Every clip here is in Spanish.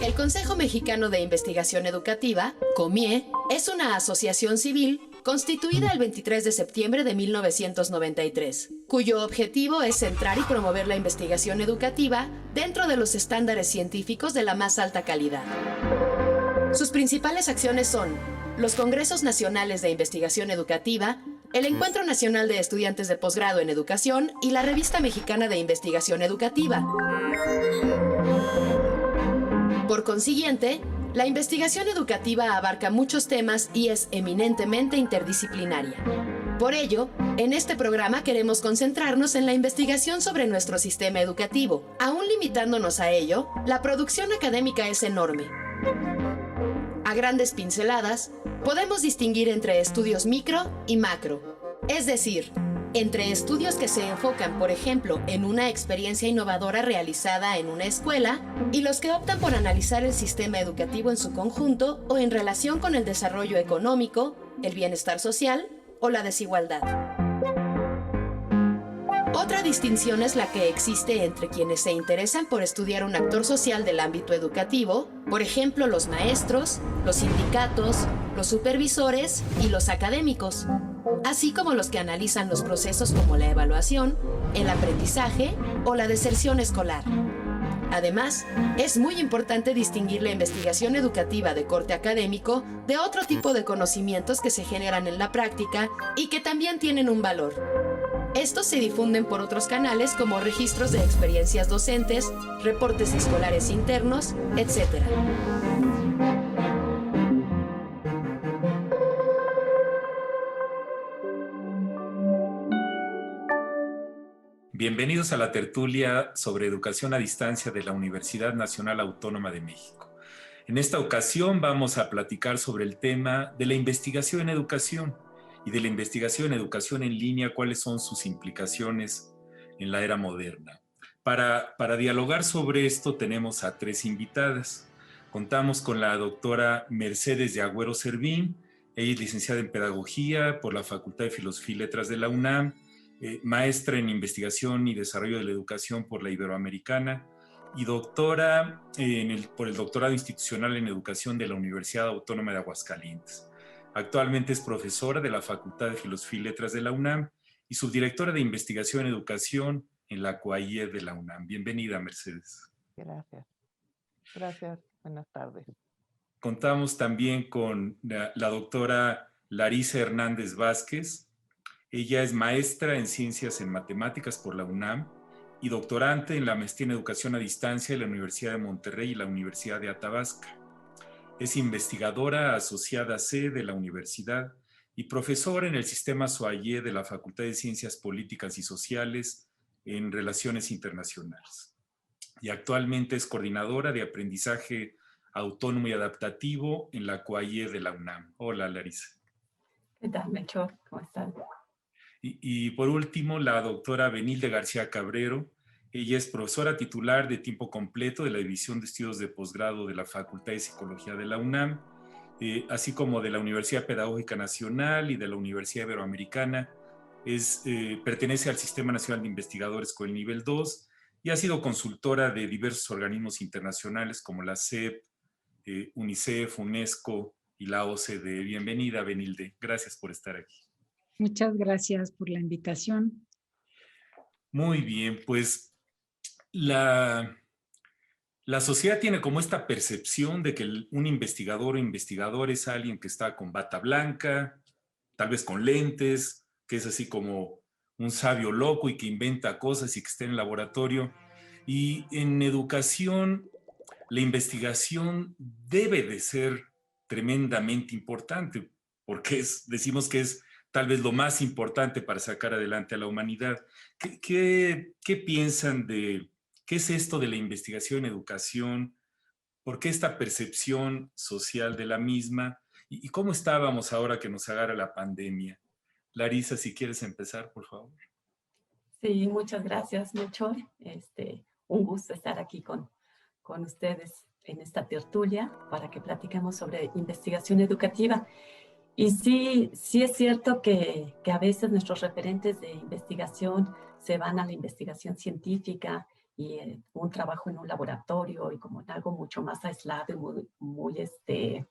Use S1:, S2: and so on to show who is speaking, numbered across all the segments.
S1: El Consejo Mexicano de Investigación Educativa, COMIE, es una asociación civil constituida el 23 de septiembre de 1993, cuyo objetivo es centrar y promover la investigación educativa dentro de los estándares científicos de la más alta calidad. Sus principales acciones son los Congresos Nacionales de Investigación Educativa, el Encuentro Nacional de Estudiantes de Posgrado en Educación y la Revista Mexicana de Investigación Educativa. Por consiguiente, la investigación educativa abarca muchos temas y es eminentemente interdisciplinaria. Por ello, en este programa queremos concentrarnos en la investigación sobre nuestro sistema educativo. Aún limitándonos a ello, la producción académica es enorme. A grandes pinceladas, podemos distinguir entre estudios micro y macro, es decir, entre estudios que se enfocan, por ejemplo, en una experiencia innovadora realizada en una escuela y los que optan por analizar el sistema educativo en su conjunto o en relación con el desarrollo económico, el bienestar social o la desigualdad. Otra distinción es la que existe entre quienes se interesan por estudiar un actor social del ámbito educativo, por ejemplo, los maestros, los sindicatos, los supervisores y los académicos, así como los que analizan los procesos como la evaluación, el aprendizaje o la deserción escolar. Además, es muy importante distinguir la investigación educativa de corte académico de otro tipo de conocimientos que se generan en la práctica y que también tienen un valor. Estos se difunden por otros canales como registros de experiencias docentes, reportes escolares internos, etc.
S2: Bienvenidos a la tertulia sobre educación a distancia de la Universidad Nacional Autónoma de México. En esta ocasión vamos a platicar sobre el tema de la investigación en educación y de la investigación en educación en línea, cuáles son sus implicaciones en la era moderna. Para dialogar sobre esto tenemos a tres invitadas. Contamos con la doctora Mercedes de Agüero Servín. Ella es licenciada en Pedagogía por la Facultad de Filosofía y Letras de la UNAM, maestra en Investigación y Desarrollo de la Educación por la Iberoamericana y doctora por el Doctorado Institucional en Educación de la Universidad Autónoma de Aguascalientes. Actualmente es profesora de la Facultad de Filosofía y Letras de la UNAM y subdirectora de Investigación en Educación en la COAIE de la UNAM. Bienvenida, Mercedes.
S3: Gracias. Gracias. Buenas tardes.
S2: Contamos también con la doctora Larisa Hernández Vázquez. Ella es maestra en Ciencias en Matemáticas por la UNAM y doctorante en la Maestría en Educación a Distancia de la Universidad de Monterrey y la Universidad de Athabasca. Es investigadora asociada C de la universidad y profesora en el sistema SOAIE de la Facultad de Ciencias Políticas y Sociales en Relaciones Internacionales. Y actualmente es coordinadora de aprendizaje autónomo y adaptativo en la COAIE de la UNAM. Hola, Larisa.
S4: ¿Qué tal, Melchor? ¿Cómo estás?
S2: Y por último, la doctora Benilde García Cabrero. Ella es profesora titular de tiempo completo de la División de Estudios de Posgrado de la Facultad de Psicología de la UNAM, así como de la Universidad Pedagógica Nacional y de la Universidad Iberoamericana. Pertenece al Sistema Nacional de Investigadores con el nivel 2 y ha sido consultora de diversos organismos internacionales como la SEP, UNICEF, UNESCO y la OCDE. Bienvenida, Benilde. Gracias por estar aquí.
S5: Muchas gracias por la invitación.
S2: Muy bien, pues la sociedad tiene como esta percepción de que un investigador o investigador es alguien que está con bata blanca, tal vez con lentes, que es así como un sabio loco y que inventa cosas y que está en el laboratorio. Y en educación, la investigación debe de ser tremendamente importante, porque decimos que es tal vez lo más importante para sacar adelante a la humanidad. ¿Qué piensan de qué es esto de la investigación en educación? ¿Por qué esta percepción social de la misma? ¿Y cómo estábamos ahora que nos agarra la pandemia? Larisa, si quieres empezar, por favor.
S4: Sí, muchas gracias, Melchor. Un gusto estar aquí con ustedes en esta tertulia para que platiquemos sobre investigación educativa. Y sí, sí es cierto que a veces nuestros referentes de investigación se van a la investigación científica y un trabajo en un laboratorio y como en algo mucho más aislado y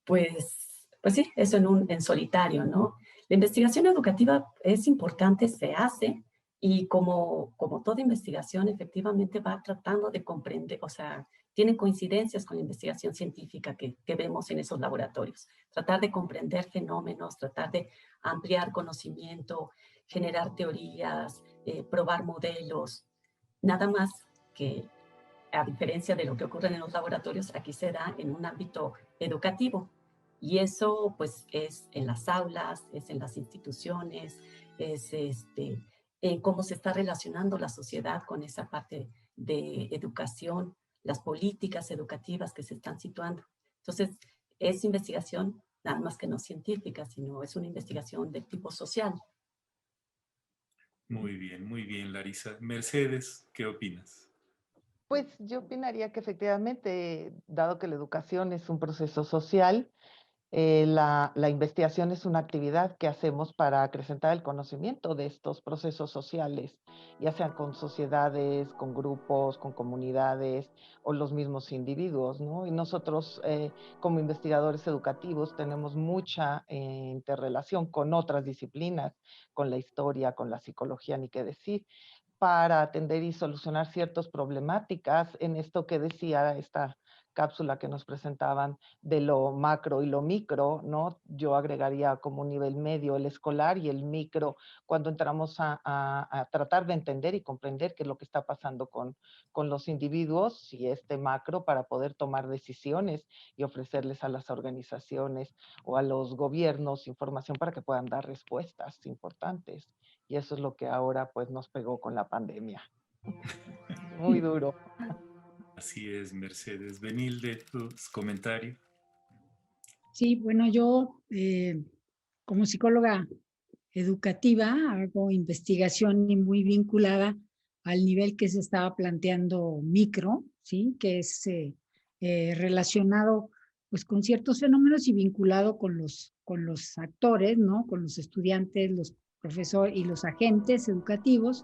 S4: pues sí, eso en solitario, ¿no? La investigación educativa es importante, se hace, y como toda investigación, efectivamente va tratando de comprender, o sea, tiene coincidencias con la investigación científica que vemos en esos laboratorios. Tratar de comprender fenómenos, tratar de ampliar conocimiento, generar teorías, probar modelos, nada más que a diferencia de lo que ocurre en los laboratorios, aquí se da en un ámbito educativo. Y eso pues es en las aulas, es en las instituciones, es en cómo se está relacionando la sociedad con esa parte de educación, las políticas educativas que se están situando. Entonces, es investigación nada más que no científica, sino es una investigación de tipo social.
S2: muy bien, Larisa. Mercedes, ¿qué opinas?
S3: Pues yo opinaría que efectivamente, dado que la educación es un proceso social, la investigación es una actividad que hacemos para acrecentar el conocimiento de estos procesos sociales, ya sean con sociedades, con grupos, con comunidades o los mismos individuos, ¿no? Y nosotros, como investigadores educativos, tenemos mucha interrelación con otras disciplinas, con la historia, con la psicología, ni qué decir, para atender y solucionar ciertas problemáticas en esto que decía esta cápsula que nos presentaban de lo macro y lo micro, ¿no? Yo agregaría como un nivel medio el escolar y el micro cuando entramos a tratar de entender y comprender qué es lo que está pasando con los individuos y este macro para poder tomar decisiones y ofrecerles a las organizaciones o a los gobiernos información para que puedan dar respuestas importantes. Y eso es lo que ahora pues nos pegó con la pandemia. Muy duro.
S2: Así es, Mercedes. Benilde, tus comentarios.
S5: Sí, bueno, yo como psicóloga educativa hago investigación y muy vinculada al nivel que se estaba planteando micro, ¿sí? Que es relacionado pues con ciertos fenómenos y vinculado con los actores, ¿no? Con los estudiantes, los profesores y los agentes educativos,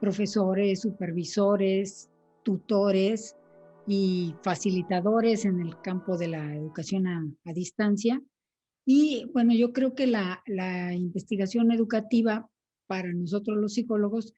S5: profesores, supervisores, tutores y facilitadores en el campo de la educación a distancia. Y bueno, yo creo que la investigación educativa para nosotros los psicólogos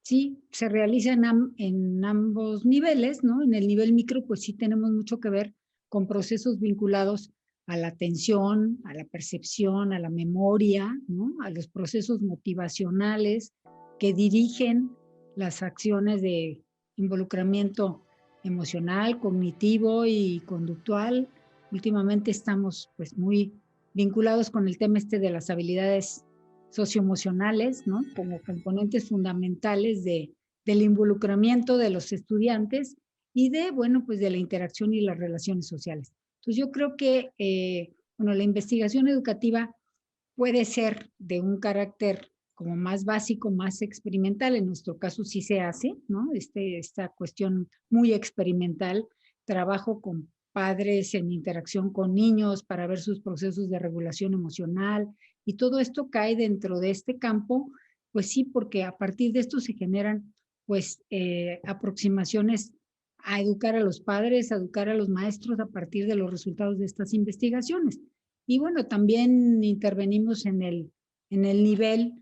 S5: sí se realiza en ambos niveles, ¿no? En el nivel micro, pues sí tenemos mucho que ver con procesos vinculados a la atención, a la percepción, a la memoria, ¿no? A los procesos motivacionales que dirigen las acciones de involucramiento emocional, cognitivo y conductual. Últimamente estamos pues muy vinculados con el tema de las habilidades socioemocionales, ¿no? Como componentes fundamentales del involucramiento de los estudiantes y bueno, pues de la interacción y las relaciones sociales. Entonces yo creo que, bueno, la investigación educativa puede ser de un carácter como más básico, más experimental, en nuestro caso sí se hace, ¿no? Esta cuestión muy experimental, trabajo con padres en interacción con niños para ver sus procesos de regulación emocional y todo esto cae dentro de este campo, pues sí, porque a partir de esto se generan pues aproximaciones a educar a los padres, a educar a los maestros a partir de los resultados de estas investigaciones. Y bueno, también intervenimos en el nivel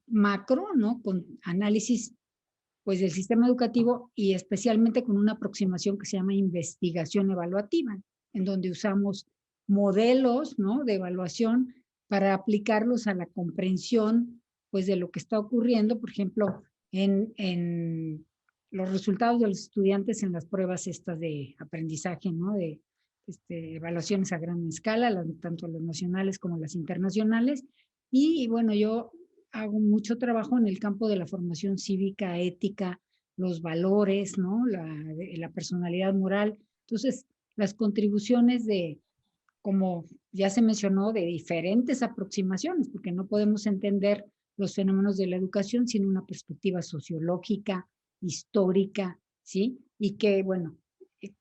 S5: macro, ¿no? Con análisis pues del sistema educativo y especialmente con una aproximación que se llama investigación evaluativa, en donde usamos modelos, ¿no? De evaluación para aplicarlos a la comprensión pues de lo que está ocurriendo, por ejemplo, en los resultados de los estudiantes en las pruebas estas de aprendizaje, ¿no? De evaluaciones a gran escala, tanto las nacionales como las internacionales. Y bueno, yo hago mucho trabajo en el campo de la formación cívica, ética, los valores, ¿no? La personalidad moral. Entonces, las contribuciones como ya se mencionó, de diferentes aproximaciones, porque no podemos entender los fenómenos de la educación sin una perspectiva sociológica, histórica, ¿sí? Y que, bueno,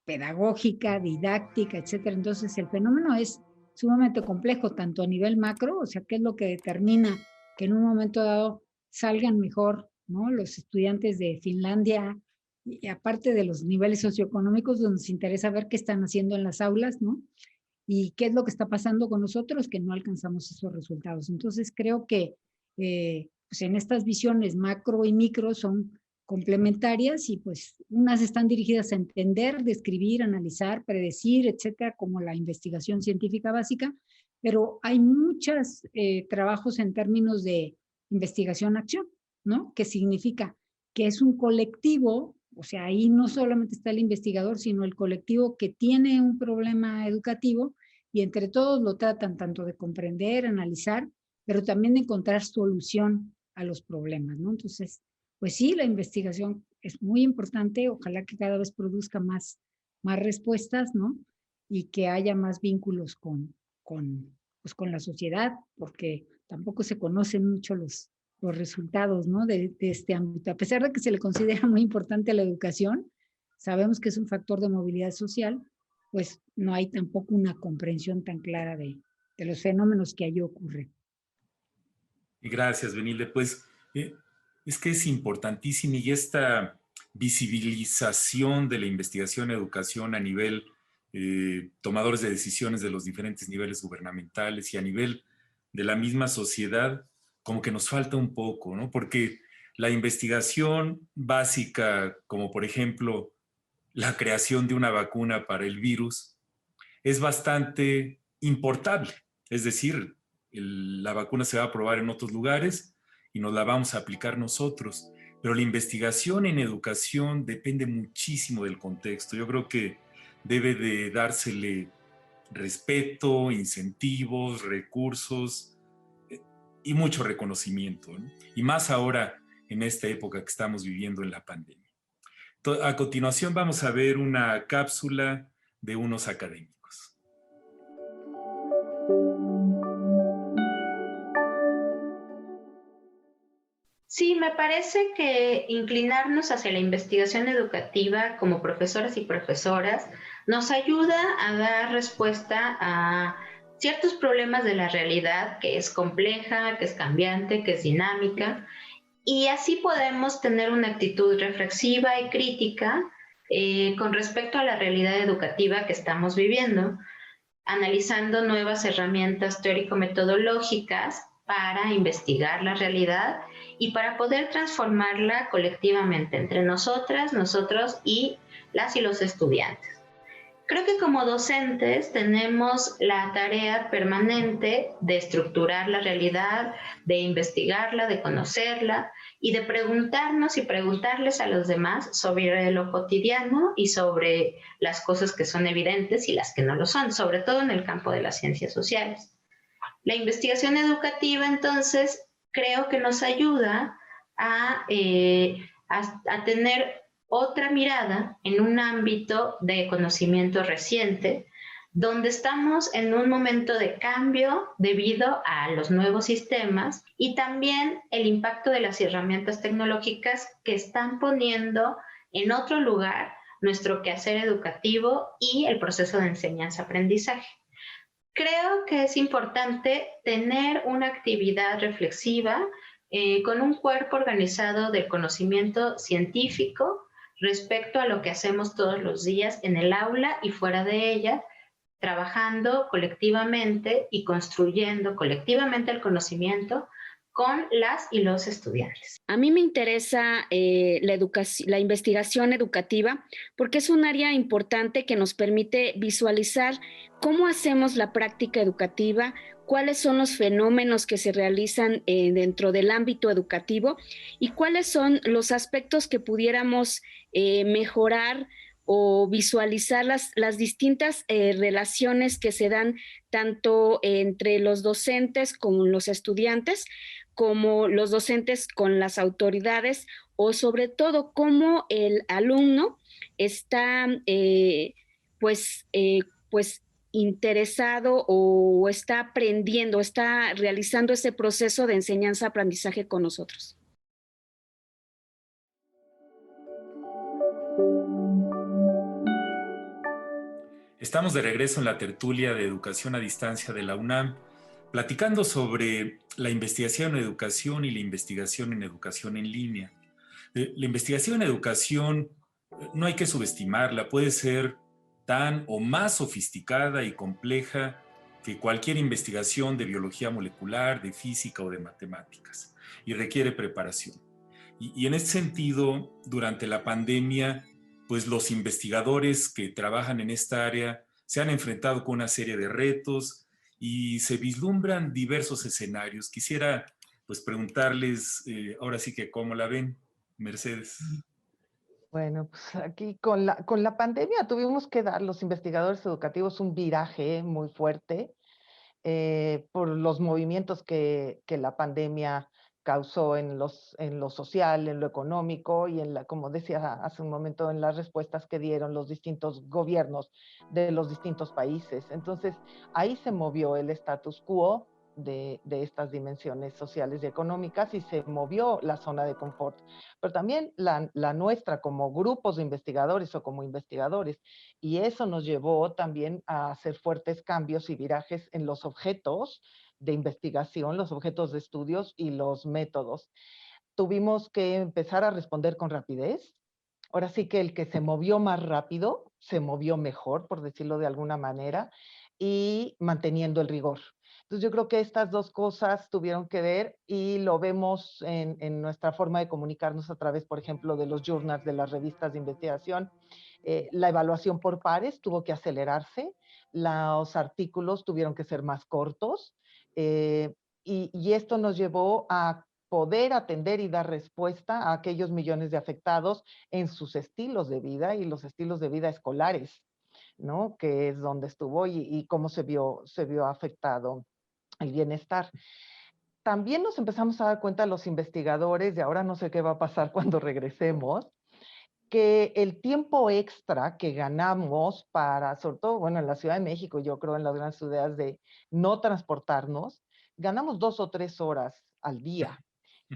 S5: pedagógica, didáctica, etcétera. Entonces, el fenómeno es sumamente complejo, tanto a nivel macro, o sea, qué es lo que determina que en un momento dado salgan mejor, ¿no? Los estudiantes de Finlandia, y aparte de los niveles socioeconómicos, donde nos interesa ver qué están haciendo en las aulas, ¿no? Y qué es lo que está pasando con nosotros que no alcanzamos esos resultados. Entonces creo que pues en estas visiones macro y micro son complementarias y pues unas están dirigidas a entender, describir, analizar, predecir, etcétera, como la investigación científica básica, pero hay muchos trabajos en términos de investigación-acción, ¿no? Que significa que es un colectivo, o sea, ahí no solamente está el investigador, sino el colectivo que tiene un problema educativo y entre todos lo tratan tanto de comprender, analizar, pero también de encontrar solución a los problemas, ¿no? Entonces, pues sí, la investigación es muy importante, ojalá que cada vez produzca más respuestas, ¿no? Y que haya más vínculos pues con la sociedad, porque tampoco se conocen mucho los resultados, ¿no? De este ámbito. A pesar de que se le considera muy importante la educación, sabemos que es un factor de movilidad social, pues no hay tampoco una comprensión tan clara de los fenómenos que allí ocurren.
S2: Y gracias, Benilde. Pues es que es importantísimo y esta visibilización de la investigación y educación a nivel tomadores de decisiones de los diferentes niveles gubernamentales y a nivel de la misma sociedad, como que nos falta un poco, ¿no? Porque la investigación básica, como por ejemplo la creación de una vacuna para el virus, es bastante importable. Es decir, la vacuna se va a probar en otros lugares y nos la vamos a aplicar nosotros. Pero la investigación en educación depende muchísimo del contexto. Yo creo que debe de dársele respeto, incentivos, recursos y mucho reconocimiento, ¿no? Y más ahora en esta época que estamos viviendo en la pandemia. A continuación vamos a ver una cápsula de unos académicos.
S6: Sí, me parece que inclinarnos hacia la investigación educativa como profesoras y profesoras nos ayuda a dar respuesta a ciertos problemas de la realidad que es compleja, que es cambiante, que es dinámica, y así podemos tener una actitud reflexiva y crítica con respecto a la realidad educativa que estamos viviendo, analizando nuevas herramientas teórico-metodológicas para investigar la realidad y para poder transformarla colectivamente entre nosotras, nosotros y las y los estudiantes. Creo que como docentes tenemos la tarea permanente de estructurar la realidad, de investigarla, de conocerla y de preguntarnos y preguntarles a los demás sobre lo cotidiano y sobre las cosas que son evidentes y las que no lo son, sobre todo en el campo de las ciencias sociales. La investigación educativa, entonces, creo que nos ayuda a tener otra mirada en un ámbito de conocimiento reciente, donde estamos en un momento de cambio debido a los nuevos sistemas y también el impacto de las herramientas tecnológicas que están poniendo en otro lugar nuestro quehacer educativo y el proceso de enseñanza-aprendizaje. Creo que es importante tener una actividad reflexiva con un cuerpo organizado del conocimiento científico respecto a lo que hacemos todos los días en el aula y fuera de ella, trabajando colectivamente y construyendo colectivamente el conocimiento con las y los estudiantes.
S7: A mí me interesa la investigación educativa porque es un área importante que nos permite visualizar cómo hacemos la práctica educativa, cuáles son los fenómenos que se realizan dentro del ámbito educativo y cuáles son los aspectos que pudiéramos mejorar o visualizar las distintas relaciones que se dan tanto entre los docentes como los estudiantes, como los docentes con las autoridades o sobre todo cómo el alumno está pues interesado o está aprendiendo, está realizando ese proceso de enseñanza-aprendizaje con nosotros.
S2: Estamos de regreso en la tertulia de educación a distancia de la UNAM, platicando sobre la investigación en educación y la investigación en educación en línea. La investigación en educación no hay que subestimarla, puede ser tan o más sofisticada y compleja que cualquier investigación de biología molecular, de física o de matemáticas, y requiere preparación. Y en este sentido, durante la pandemia, pues los investigadores que trabajan en esta área se han enfrentado con una serie de retos y se vislumbran diversos escenarios. Quisiera pues preguntarles, ahora sí que cómo la ven, Mercedes.
S3: Bueno, pues aquí con la pandemia tuvimos que dar los investigadores educativos un viraje muy fuerte por los movimientos que la pandemia causó en lo social, en lo económico y como decía hace un momento, en las respuestas que dieron los distintos gobiernos de los distintos países. Entonces, ahí se movió el status quo de estas dimensiones sociales y económicas y se movió la zona de confort. Pero también la nuestra como grupos de investigadores o como investigadores. Y eso nos llevó también a hacer fuertes cambios y virajes en los objetos de investigación, los objetos de estudios y los métodos. Tuvimos que empezar a responder con rapidez. Ahora sí que el que se movió más rápido, se movió mejor, por decirlo de alguna manera, y manteniendo el rigor. Entonces yo creo que estas dos cosas tuvieron que ver y lo vemos en nuestra forma de comunicarnos a través, por ejemplo, de los journals, de las revistas de investigación. La evaluación por pares tuvo que acelerarse, los artículos tuvieron que ser más cortos y esto nos llevó a poder atender y dar respuesta a aquellos millones de afectados en sus estilos de vida y los estilos de vida escolares, ¿no? Que es donde estuvo y cómo se vio afectado el bienestar. También nos empezamos a dar cuenta los investigadores, y ahora no sé qué va a pasar cuando regresemos, que el tiempo extra que ganamos para, sobre todo, bueno, en la Ciudad de México, yo creo en las grandes ciudades de no transportarnos, ganamos 2 o 3 horas al día.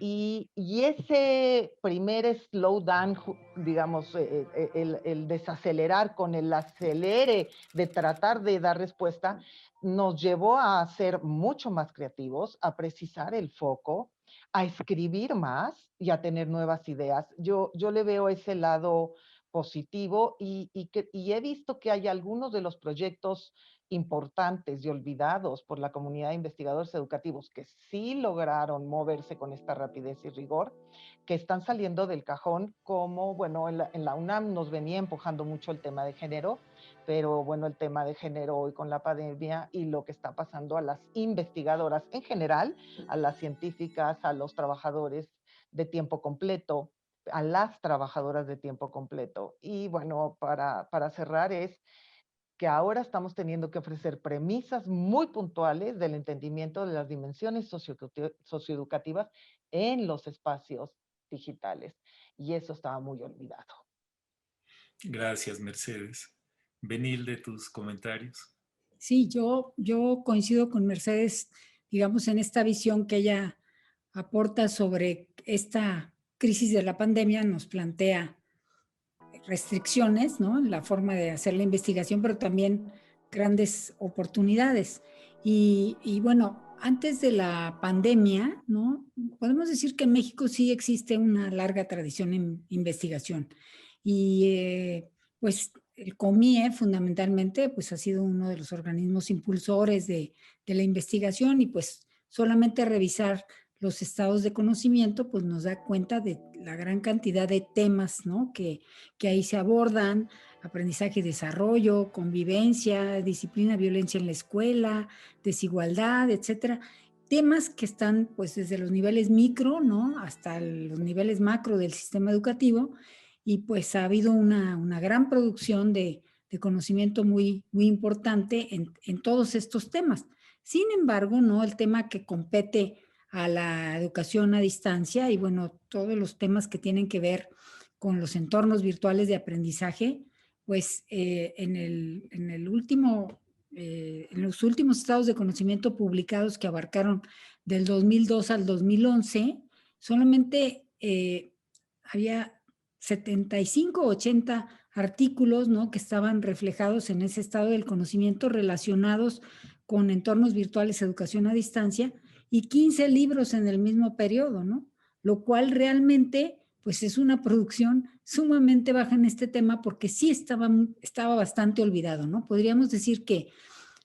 S3: Y ese primer slowdown, digamos, el desacelerar con el acelere de tratar de dar respuesta, nos llevó a ser mucho más creativos, a precisar el foco, a escribir más y a tener nuevas ideas. Yo le veo ese lado positivo y he visto que hay algunos de los proyectos importantes y olvidados por la comunidad de investigadores educativos que sí lograron moverse con esta rapidez y rigor, que están saliendo del cajón, como, bueno, en la UNAM nos venía empujando mucho el tema de género, pero bueno, el tema de género hoy con la pandemia y lo que está pasando a las investigadoras en general, a las científicas, a los trabajadores de tiempo completo, a las trabajadoras de tiempo completo. Y bueno, para cerrar es que ahora estamos teniendo que ofrecer premisas muy puntuales del entendimiento de las dimensiones socioeducativas en los espacios digitales. Y eso estaba muy olvidado.
S2: Gracias, Mercedes. Benilde, tus comentarios.
S5: Sí, yo coincido con Mercedes, digamos, en esta visión que ella aporta sobre esta crisis de la pandemia, nos plantea restricciones, ¿no? En la forma de hacer la investigación, pero también grandes oportunidades. Y bueno, antes de la pandemia, ¿no? Podemos decir que en México sí existe una larga tradición en investigación. Y pues el COMIE fundamentalmente pues ha sido uno de los organismos impulsores de la investigación y pues solamente revisar los estados de conocimiento pues nos da cuenta de la gran cantidad de temas, ¿no? que ahí se abordan: aprendizaje y desarrollo, convivencia, disciplina, violencia en la escuela, desigualdad, etcétera. Temas que están pues desde los niveles micro, ¿no? Hasta los niveles macro del sistema educativo, y pues ha habido una gran producción de conocimiento muy, muy importante en todos estos temas. Sin embargo, ¿no? El tema que compete a la educación a distancia y bueno, todos los temas que tienen que ver con los entornos virtuales de aprendizaje, pues en los últimos estados de conocimiento publicados que abarcaron del 2002 al 2011, solamente había 75, 80 artículos, ¿no?, que estaban reflejados en ese estado del conocimiento relacionados con entornos virtuales, educación a distancia, y 15 libros en el mismo periodo, ¿no? Lo cual realmente, pues es una producción sumamente baja en este tema porque sí estaba bastante olvidado, ¿no? Podríamos decir que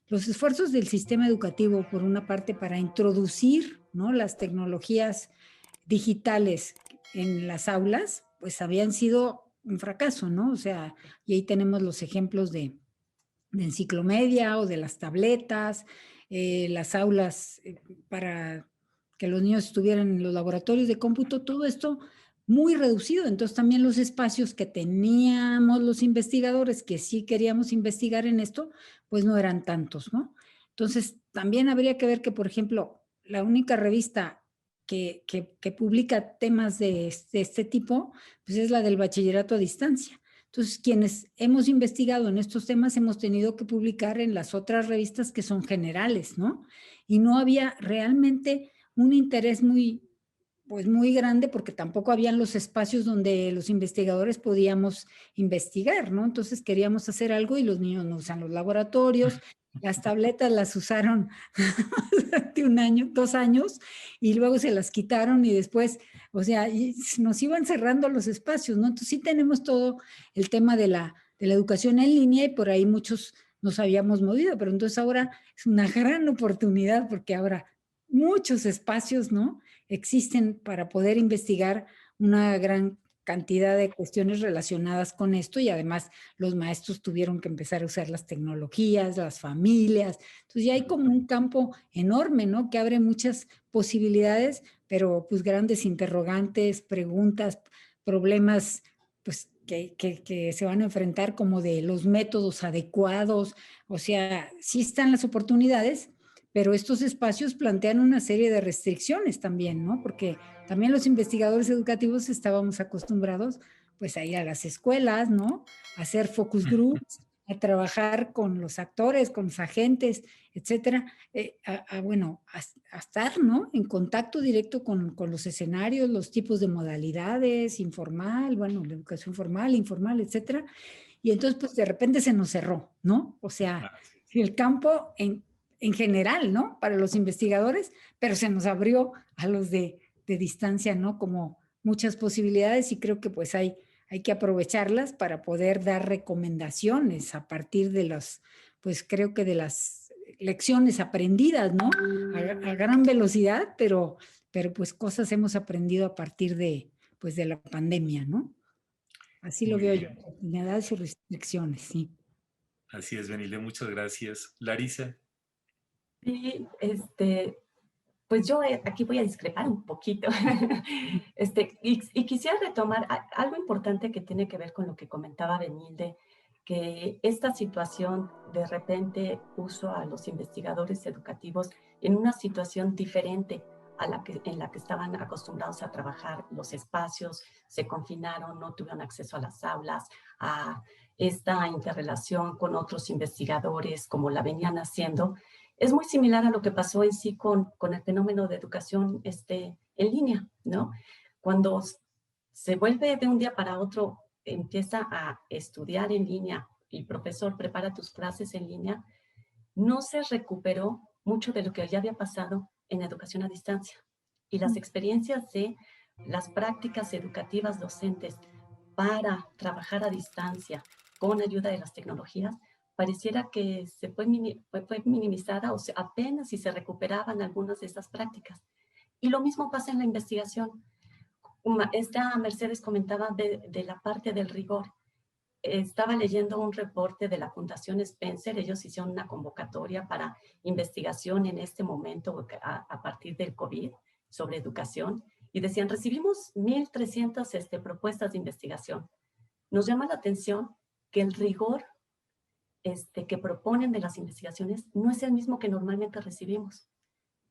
S5: los esfuerzos del sistema educativo, por una parte, para introducir, ¿no?, las tecnologías digitales en las aulas, pues habían sido un fracaso, ¿no? O sea, y ahí tenemos los ejemplos de Enciclomedia o de las tabletas, las aulas para que los niños estuvieran en los laboratorios de cómputo, todo esto muy reducido. Entonces también los espacios que teníamos los investigadores que sí queríamos investigar en esto, pues no eran tantos, ¿no? Entonces también habría que ver que, por ejemplo, la única revista que publica temas de este tipo, pues es la del bachillerato a distancia. Entonces, quienes hemos investigado en estos temas hemos tenido que publicar en las otras revistas que son generales, ¿no? Y no había realmente un interés muy grande porque tampoco habían los espacios donde los investigadores podíamos investigar, ¿no? Entonces queríamos hacer algo y los niños no usan los laboratorios, las tabletas las usaron durante 1 año, 2 años, y luego se las quitaron y después, o sea, nos iban cerrando los espacios, ¿no? Entonces sí tenemos todo el tema de la educación en línea y por ahí muchos nos habíamos movido, pero entonces ahora es una gran oportunidad porque ahora muchos espacios, ¿no?, existen para poder investigar una gran cantidad de cuestiones relacionadas con esto y además los maestros tuvieron que empezar a usar las tecnologías, las familias. Entonces ya hay como un campo enorme, ¿no?, que abre muchas posibilidades, pero pues grandes interrogantes, preguntas, problemas, pues que se van a enfrentar como de los métodos adecuados. O sea, sí están las oportunidades, pero estos espacios plantean una serie de restricciones también, ¿no? Porque también los investigadores educativos estábamos acostumbrados pues a ir a las escuelas, ¿no?, a hacer focus groups, a trabajar con los actores, con los agentes, etcétera, a estar, ¿no?, en contacto directo con los escenarios, los tipos de modalidades, informal, bueno, la educación formal, informal, etcétera. Y entonces pues de repente se nos cerró, ¿no? O sea, el campo en general, ¿no?, para los investigadores, pero se nos abrió a los de distancia, ¿no?, como muchas posibilidades y creo que pues hay que aprovecharlas para poder dar recomendaciones a partir de las, pues creo que de las lecciones aprendidas, ¿no?, a gran velocidad, pero pues cosas hemos aprendido a partir de, pues de la pandemia, ¿no? Así lo
S2: Muy
S5: veo yo,
S2: bien.
S5: oportunidades y restricciones, sí.
S2: Así es, Benile, muchas gracias. Larisa.
S4: Sí, pues yo aquí voy a discrepar un poquito. Y quisiera retomar algo importante que tiene que ver con lo que comentaba Benilde, que esta situación de repente puso a los investigadores educativos en una situación diferente a en la que estaban acostumbrados a trabajar. Los espacios se confinaron, no tuvieron acceso a las aulas, a esta interrelación con otros investigadores como la venían haciendo. Es muy similar a lo que pasó en sí con el fenómeno de educación en línea, ¿no? Cuando se vuelve de un día para otro, empieza a estudiar en línea y el profesor prepara tus clases en línea, no se recuperó mucho de lo que ya había pasado en educación a distancia. Y las experiencias de las prácticas educativas docentes para trabajar a distancia con ayuda de las tecnologías pareciera que fue minimizada o apenas si se recuperaban algunas de esas prácticas. Y lo mismo pasa en la investigación. Esta Mercedes comentaba de la parte del rigor. Estaba leyendo un reporte de la Fundación Spencer. Ellos hicieron una convocatoria para investigación en este momento a partir del COVID sobre educación y decían, recibimos 1,300 propuestas de investigación. Nos llama la atención que el rigor que proponen de las investigaciones no es el mismo que normalmente recibimos.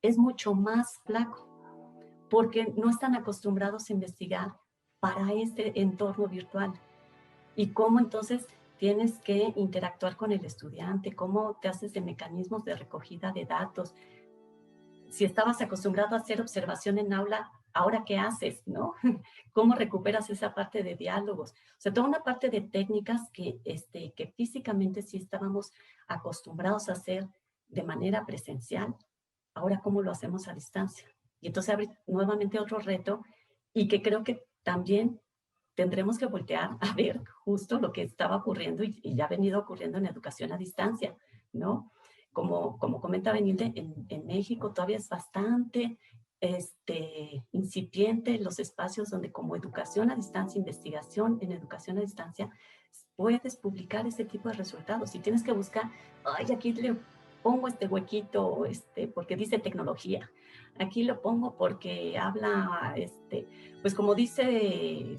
S4: Es mucho más flaco, porque no están acostumbrados a investigar para este entorno virtual. Y cómo entonces tienes que interactuar con el estudiante, cómo te haces de mecanismos de recogida de datos. Si estabas acostumbrado a hacer observación en aula, ¿ahora qué haces, no? ¿Cómo recuperas esa parte de diálogos? O sea, toda una parte de técnicas que físicamente sí estábamos acostumbrados a hacer de manera presencial, ahora cómo lo hacemos a distancia. Y entonces abre nuevamente otro reto y que creo que también tendremos que voltear a ver justo lo que estaba ocurriendo y ya ha venido ocurriendo en educación a distancia, ¿no? Como comenta Benilde, en México todavía es bastante incipiente los espacios donde como educación a distancia, investigación en educación a distancia, puedes publicar ese tipo de resultados y tienes que buscar, ay, aquí le pongo este huequito porque dice tecnología, aquí lo pongo porque habla, pues como dice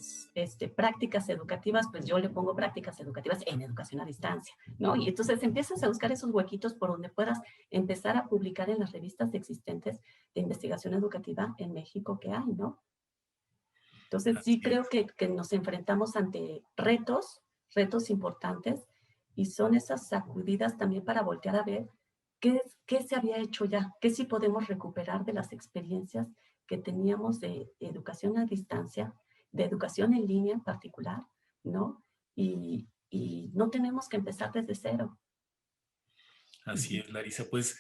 S4: prácticas educativas, pues yo le pongo prácticas educativas en educación a distancia, ¿no? Y entonces empiezas a buscar esos huequitos por donde puedas empezar a publicar en las revistas existentes de investigación educativa en México que hay, ¿no? Entonces sí creo que nos enfrentamos ante retos importantes y son esas sacudidas también para voltear a ver qué se había hecho ya, qué sí podemos recuperar de las experiencias que teníamos de educación a distancia, de educación en línea en particular, ¿no? Y no tenemos que empezar desde cero.
S2: Así es, Larisa, pues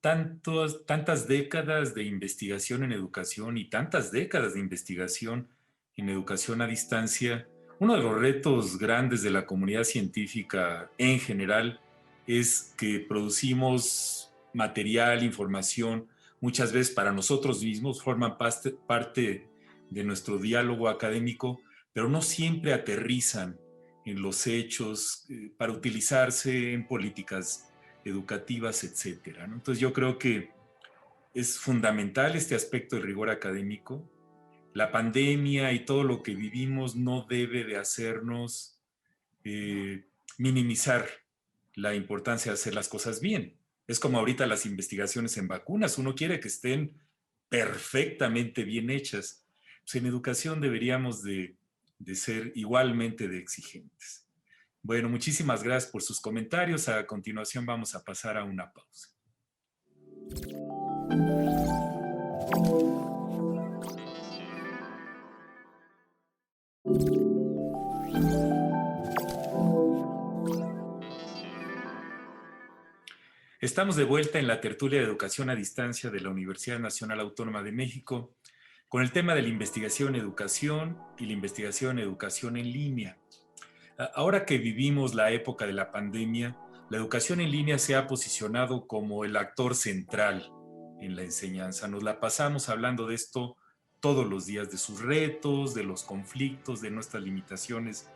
S2: tantas décadas de investigación en educación y tantas décadas de investigación en educación a distancia. Uno de los retos grandes de la comunidad científica en general es que producimos material, información, muchas veces para nosotros mismos, forman parte de nuestro diálogo académico, pero no siempre aterrizan en los hechos para utilizarse en políticas educativas, etcétera, ¿no? Entonces yo creo que es fundamental este aspecto del rigor académico. La pandemia y todo lo que vivimos no debe de hacernos minimizar la importancia de hacer las cosas bien. Es como ahorita las investigaciones en vacunas, uno quiere que estén perfectamente bien hechas. Pues en educación deberíamos de ser igualmente de exigentes. Bueno, muchísimas gracias por sus comentarios. A continuación vamos a pasar a una pausa. Estamos de vuelta en la tertulia de educación a distancia de la Universidad Nacional Autónoma de México con el tema de la investigación en educación y la investigación en educación en línea. Ahora que vivimos la época de la pandemia, la educación en línea se ha posicionado como el actor central en la enseñanza. Nos la pasamos hablando de esto todos los días, de sus retos, de los conflictos, de nuestras limitaciones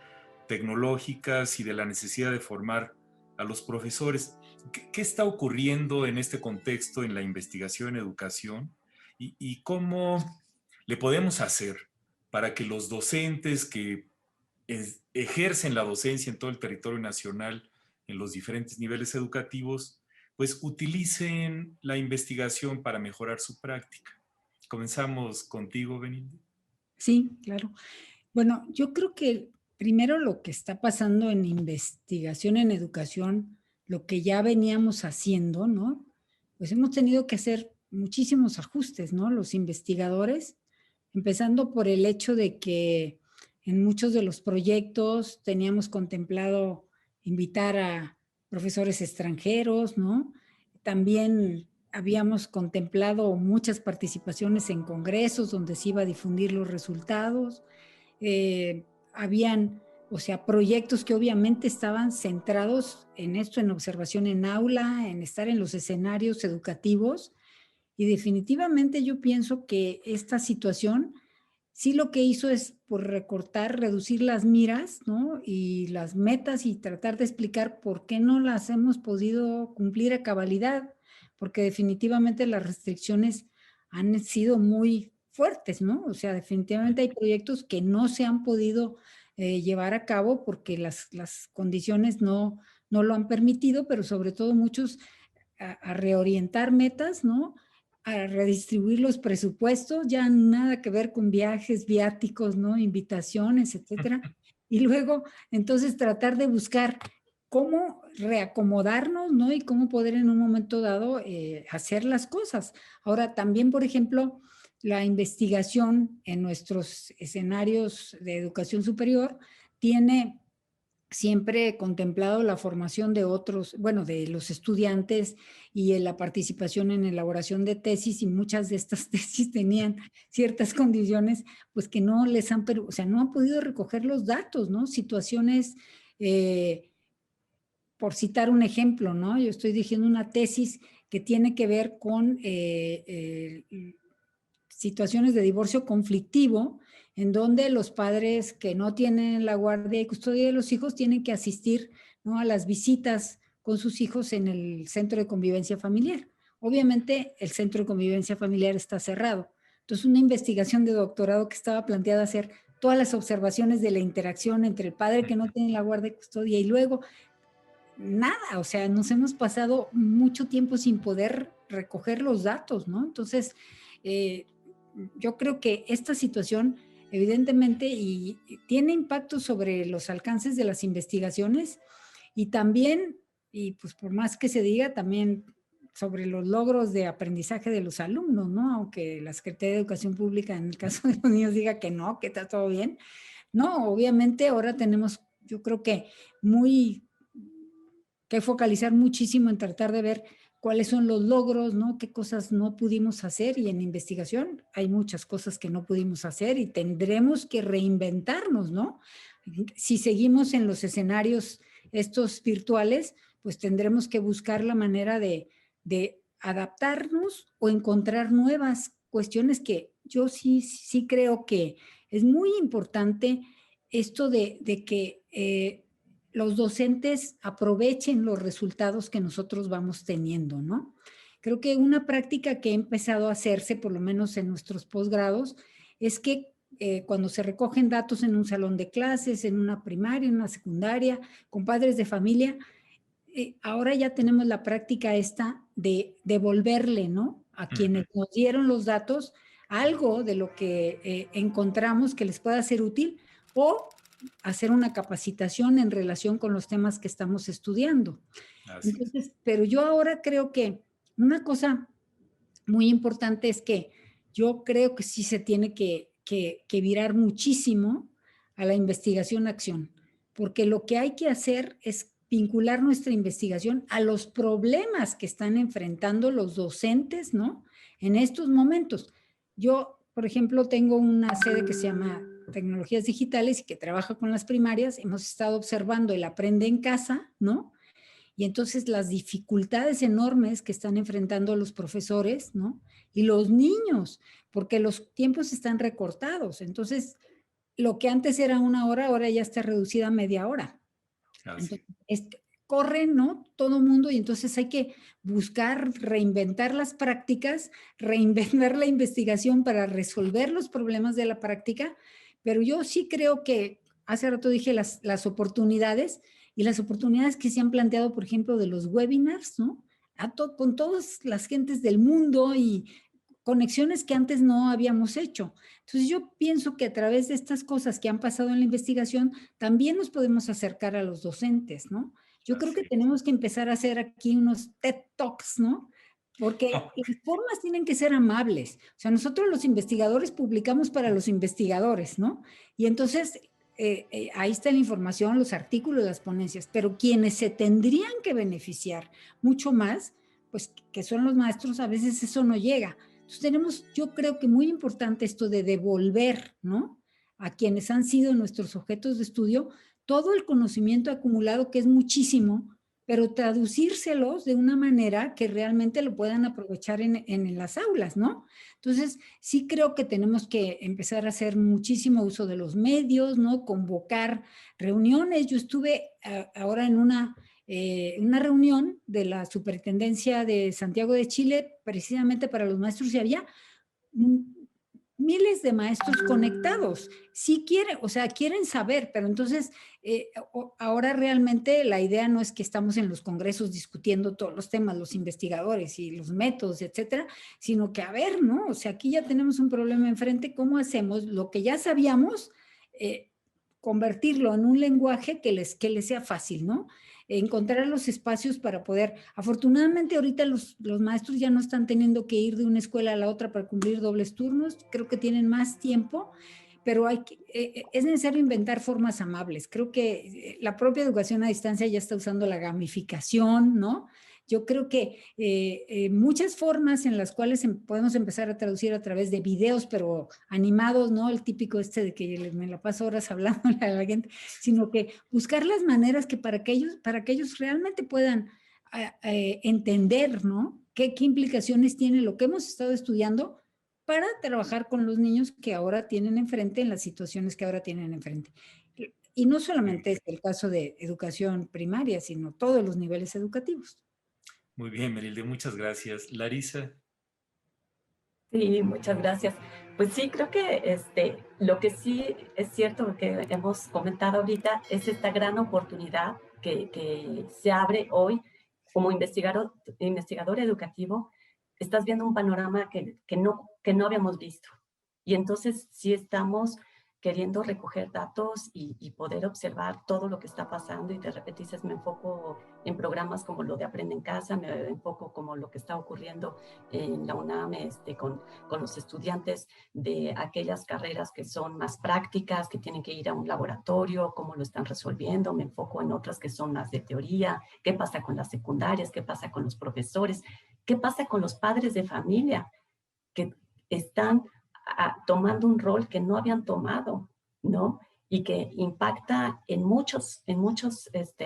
S2: tecnológicas y de la necesidad de formar a los profesores. ¿Qué está ocurriendo en este contexto en la investigación en educación? ¿Y cómo le podemos hacer para que los docentes que ejercen la docencia en todo el territorio nacional, en los diferentes niveles educativos, pues utilicen la investigación para mejorar su práctica? Comenzamos contigo, Benilde.
S5: Sí, claro. Bueno, yo creo que primero lo que está pasando en investigación en educación, lo que ya veníamos haciendo, ¿no? Pues hemos tenido que hacer muchísimos ajustes, ¿no? Los investigadores, empezando por el hecho de que en muchos de los proyectos teníamos contemplado invitar a profesores extranjeros, ¿no? También habíamos contemplado muchas participaciones en congresos donde se iba a difundir los resultados. Habían, o sea, proyectos que obviamente estaban centrados en esto, en observación en aula, en estar en los escenarios educativos. Y definitivamente yo pienso que esta situación sí lo que hizo es por recortar, reducir las miras, ¿no? Y las metas y tratar de explicar por qué no las hemos podido cumplir a cabalidad, porque definitivamente las restricciones han sido muy fuertes, ¿no? O sea, definitivamente hay proyectos que no se han podido llevar a cabo porque las condiciones no lo han permitido, pero sobre todo muchos a reorientar metas, ¿no? A redistribuir los presupuestos, ya nada que ver con viajes, viáticos, ¿no? Invitaciones, etcétera. Y luego, entonces, tratar de buscar cómo reacomodarnos, ¿no? Y cómo poder en un momento dado hacer las cosas. Ahora, también, por ejemplo, la investigación en nuestros escenarios de educación superior tiene siempre contemplado la formación de otros, bueno, de los estudiantes y en la participación en elaboración de tesis, y muchas de estas tesis tenían ciertas condiciones, pues que no les han, o sea, no han podido recoger los datos, ¿no? Situaciones, por citar un ejemplo, ¿no? Yo estoy dirigiendo una tesis que tiene que ver con situaciones de divorcio conflictivo, en donde los padres que no tienen la guardia y custodia de los hijos tienen que asistir, ¿no?, a las visitas con sus hijos en el centro de convivencia familiar. Obviamente el centro de convivencia familiar está cerrado. Entonces una investigación de doctorado que estaba planteada hacer todas las observaciones de la interacción entre el padre que no tiene la guardia y custodia y luego nada, o sea, nos hemos pasado mucho tiempo sin poder recoger los datos, ¿no? Entonces, yo creo que esta situación evidentemente y tiene impacto sobre los alcances de las investigaciones y también, y pues por más que se diga, también sobre los logros de aprendizaje de los alumnos, ¿no? Aunque la Secretaría de Educación Pública en el caso de los niños diga que no, que está todo bien. No, obviamente ahora tenemos, yo creo que que focalizar muchísimo en tratar de ver cuáles son los logros, ¿no? Qué cosas no pudimos hacer, y en investigación hay muchas cosas que no pudimos hacer y tendremos que reinventarnos, ¿no? Si seguimos en los escenarios estos virtuales, pues tendremos que buscar la manera de adaptarnos o encontrar nuevas cuestiones que yo sí creo que es muy importante esto de que los docentes aprovechen los resultados que nosotros vamos teniendo, ¿no? Creo que una práctica que ha empezado a hacerse, por lo menos en nuestros posgrados, es que cuando se recogen datos en un salón de clases, en una primaria, en una secundaria, con padres de familia, ahora ya tenemos la práctica esta de devolverle, ¿no?, a quienes nos dieron los datos algo de lo que encontramos que les pueda ser útil, o hacer una capacitación en relación con los temas que estamos estudiando. Entonces, pero yo ahora creo que una cosa muy importante es que yo creo que sí se tiene que virar muchísimo a la investigación-acción, porque lo que hay que hacer es vincular nuestra investigación a los problemas que están enfrentando los docentes, ¿no?, en estos momentos. Yo, por ejemplo, tengo una sede que se llama Tecnologías Digitales y que trabaja con las primarias. Hemos estado observando el aprende en casa, ¿no? Y entonces las dificultades enormes que están enfrentando los profesores, ¿no?, y los niños, porque los tiempos están recortados. Entonces, lo que antes era 1 hora, ahora ya está reducida a media hora. Entonces, corre, ¿no?, todo mundo, y entonces hay que buscar reinventar las prácticas, reinventar la investigación para resolver los problemas de la práctica. Pero yo sí creo que, hace rato dije las oportunidades, y las oportunidades que se han planteado, por ejemplo, de los webinars, ¿no?, con todas las gentes del mundo y conexiones que antes no habíamos hecho. Entonces yo pienso que a través de estas cosas que han pasado en la investigación, también nos podemos acercar a los docentes, ¿no? Yo creo que tenemos que empezar a hacer aquí unos TED Talks, ¿no? Porque las formas tienen que ser amables. O sea, nosotros los investigadores publicamos para los investigadores, ¿no? Y entonces ahí está la información, los artículos, las ponencias, pero quienes se tendrían que beneficiar mucho más, pues que son los maestros, a veces eso no llega. Entonces tenemos, yo creo que muy importante esto de devolver, ¿no?, a quienes han sido nuestros objetos de estudio todo el conocimiento acumulado, que es muchísimo, pero traducírselos de una manera que realmente lo puedan aprovechar en las aulas, ¿no? Entonces, sí creo que tenemos que empezar a hacer muchísimo uso de los medios, ¿no?, convocar reuniones. Yo estuve ahora en una reunión de la Superintendencia de Santiago de Chile, precisamente para los maestros, y había miles de maestros conectados. Sí quieren, o sea, quieren saber, pero entonces ahora realmente la idea no es que estamos en los congresos discutiendo todos los temas, los investigadores y los métodos, etcétera, sino que, a ver, ¿no? O sea, aquí ya tenemos un problema enfrente. ¿Cómo hacemos lo que ya sabíamos, convertirlo en un lenguaje que les sea fácil, ¿no? encontrar los espacios para poder, afortunadamente ahorita los maestros ya no están teniendo que ir de una escuela a la otra para cumplir dobles turnos, creo que tienen más tiempo, pero es necesario inventar formas amables. Creo que la propia educación a distancia ya está usando la gamificación, ¿no? Yo creo que muchas formas en las cuales podemos empezar a traducir a través de videos, pero animados, ¿no? El típico de que me la paso horas hablando a la gente, sino que buscar las maneras que para que ellos realmente puedan entender, ¿no? ¿Qué implicaciones tiene lo que hemos estado estudiando para trabajar con los niños que ahora tienen enfrente en las situaciones que ahora tienen enfrente? Y no solamente es el caso de educación primaria, sino todos los niveles educativos.
S2: Muy bien, Merilde, muchas gracias. Larisa.
S4: Sí, muchas gracias. Pues sí, creo que lo que sí es cierto, lo que hemos comentado ahorita, es esta gran oportunidad que se abre hoy como investigador educativo. Estás viendo un panorama que no habíamos visto. Y entonces sí estamos queriendo recoger datos y poder observar todo lo que está pasando. Y de repente dices, me enfoco en programas como lo de Aprende en Casa, me enfoco como lo que está ocurriendo en la UNAM con los estudiantes de aquellas carreras que son más prácticas, que tienen que ir a un laboratorio, cómo lo están resolviendo. Me enfoco en otras que son más de teoría, qué pasa con las secundarias, qué pasa con los profesores, qué pasa con los padres de familia que están tomando un rol que no habían tomado, ¿no? Y que impacta en muchos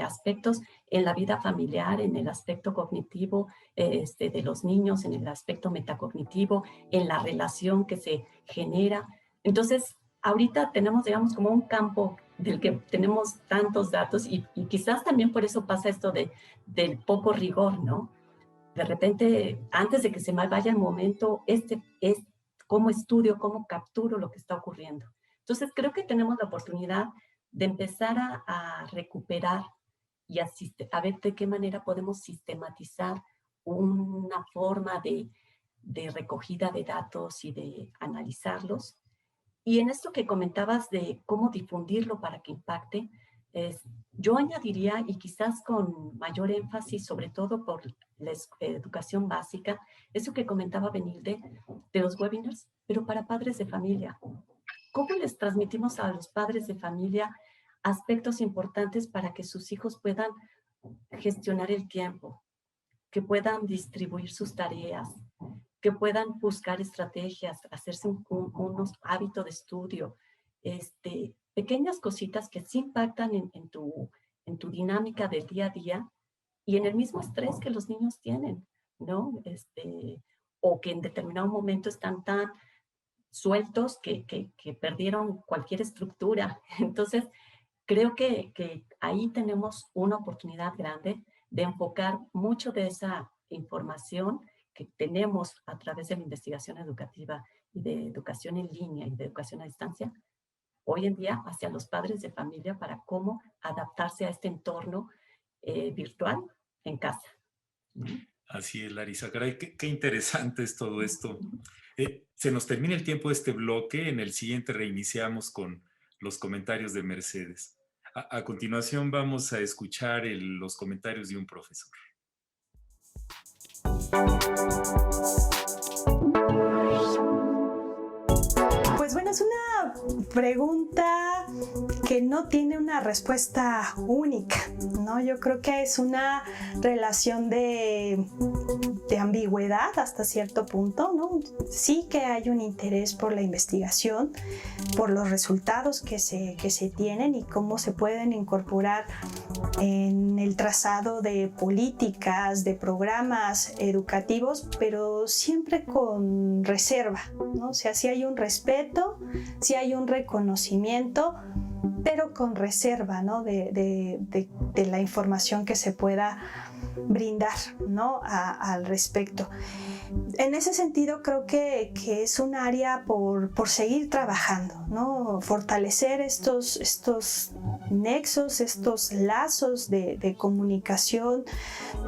S4: aspectos en la vida familiar, en el aspecto cognitivo de los niños, en el aspecto metacognitivo, en la relación que se genera. Entonces, ahorita tenemos, digamos, como un campo del que tenemos tantos datos y quizás también por eso pasa esto del poco rigor, ¿no? De repente, antes de que se me vaya el momento, cómo estudio, cómo capturo lo que está ocurriendo. Entonces, creo que tenemos la oportunidad de empezar a recuperar y a ver de qué manera podemos sistematizar una forma de recogida de datos y de analizarlos. Y en esto que comentabas de cómo difundirlo para que impacte, yo añadiría, y quizás con mayor énfasis, sobre todo por la educación básica, eso que comentaba Benilde de los webinars, pero para padres de familia. ¿Cómo les transmitimos a los padres de familia aspectos importantes para que sus hijos puedan gestionar el tiempo, que puedan distribuir sus tareas, que puedan buscar estrategias, hacerse unos hábitos de estudio, pequeñas cositas que sí impactan en tu dinámica del día a día y en el mismo estrés que los niños tienen, ¿no? O que en determinado momento están tan sueltos que perdieron cualquier estructura. Entonces, creo que ahí tenemos una oportunidad grande de enfocar mucho de esa información que tenemos a través de la investigación educativa y de educación en línea y de educación a distancia, hoy en día hacia los padres de familia para cómo adaptarse a este entorno virtual en casa.
S2: Así es, Larisa. Caray, qué interesante es todo esto. Se nos termina el tiempo de este bloque. En el siguiente reiniciamos con los comentarios de Mercedes. A continuación vamos a escuchar los comentarios de un profesor.
S8: Pues bueno, es una pregunta que no tiene una respuesta única, ¿no? Yo creo que es una relación de ambigüedad hasta cierto punto, ¿no? Sí que hay un interés por la investigación, por los resultados que se tienen y cómo se pueden incorporar en el trazado de políticas, de programas educativos, pero siempre con reserva, ¿no? O sea, sí hay un respeto, sí hay un reconocimiento, pero con reserva, ¿no? de la información que se pueda brindar, ¿no? al respecto. En ese sentido, creo que es un área por seguir trabajando, ¿no? Fortalecer estos nexos, estos lazos de comunicación,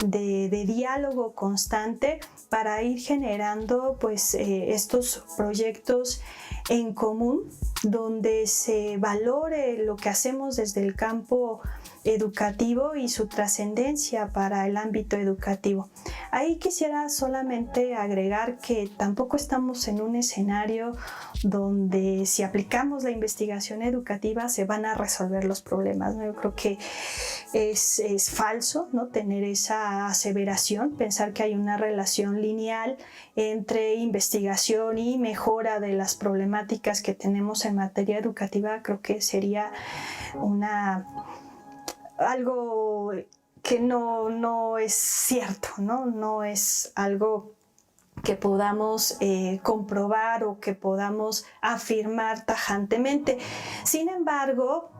S8: de diálogo constante para ir generando pues, estos proyectos en común donde se valore lo que hacemos desde el campo educativo y su trascendencia para el ámbito educativo. Ahí quisiera solamente agregar que tampoco estamos en un escenario donde si aplicamos la investigación educativa se van a resolver los problemas, ¿no? Yo creo que es falso, ¿no?, tener esa aseveración, pensar que hay una relación lineal entre investigación y mejora de las problemáticas que tenemos en materia educativa. Creo que sería algo que no es cierto, ¿no? No es algo que podamos comprobar o que podamos afirmar tajantemente. Sin embargo,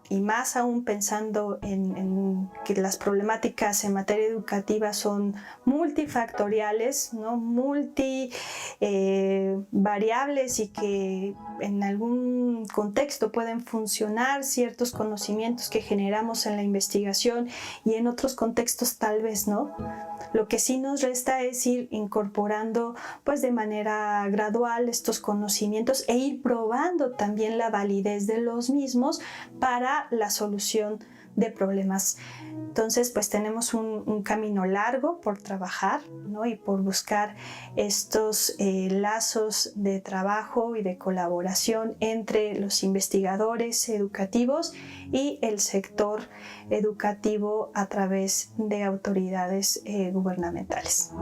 S8: y más aún pensando en que las problemáticas en materia educativa son multifactoriales, ¿no?, multivariables, y que en algún contexto pueden funcionar ciertos conocimientos que generamos en la investigación y en otros contextos tal vez no. Lo que sí nos resta es ir incorporando pues de manera gradual estos conocimientos e ir probando también la validez de los mismos para la solución de problemas. Entonces, pues tenemos un camino largo por trabajar, ¿no?, y por buscar estos lazos de trabajo y de colaboración entre los investigadores educativos y el sector educativo a través de autoridades gubernamentales.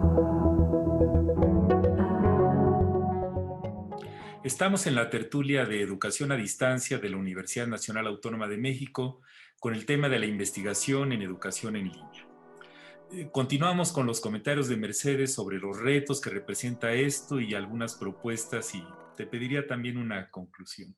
S2: Estamos en la tertulia de Educación a Distancia de la Universidad Nacional Autónoma de México con el tema de la investigación en educación en línea. Continuamos con los comentarios de Mercedes sobre los retos que representa esto y algunas propuestas, y te pediría también una conclusión.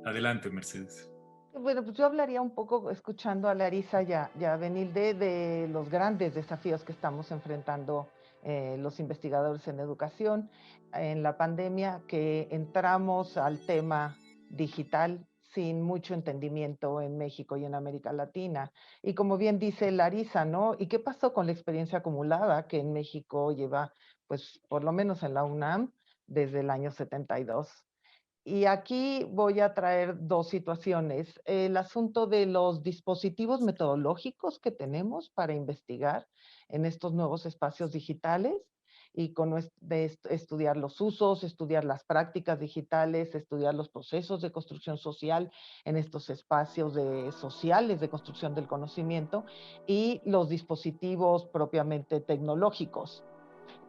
S2: Adelante, Mercedes.
S3: Bueno, pues yo hablaría un poco, escuchando a Larisa y a Benilde, de los grandes desafíos que estamos enfrentando los investigadores en educación en la pandemia, que entramos al tema digital sin mucho entendimiento en México y en América Latina. Y como bien dice Larisa, ¿no? ¿Y qué pasó con la experiencia acumulada que en México lleva, pues, por lo menos en la UNAM, desde el año 72? Y aquí voy a traer dos situaciones. El asunto de los dispositivos metodológicos que tenemos para investigar en estos nuevos espacios digitales, y estudiar los usos, estudiar las prácticas digitales, estudiar los procesos de construcción social en estos espacios sociales de construcción del conocimiento, y los dispositivos propiamente tecnológicos.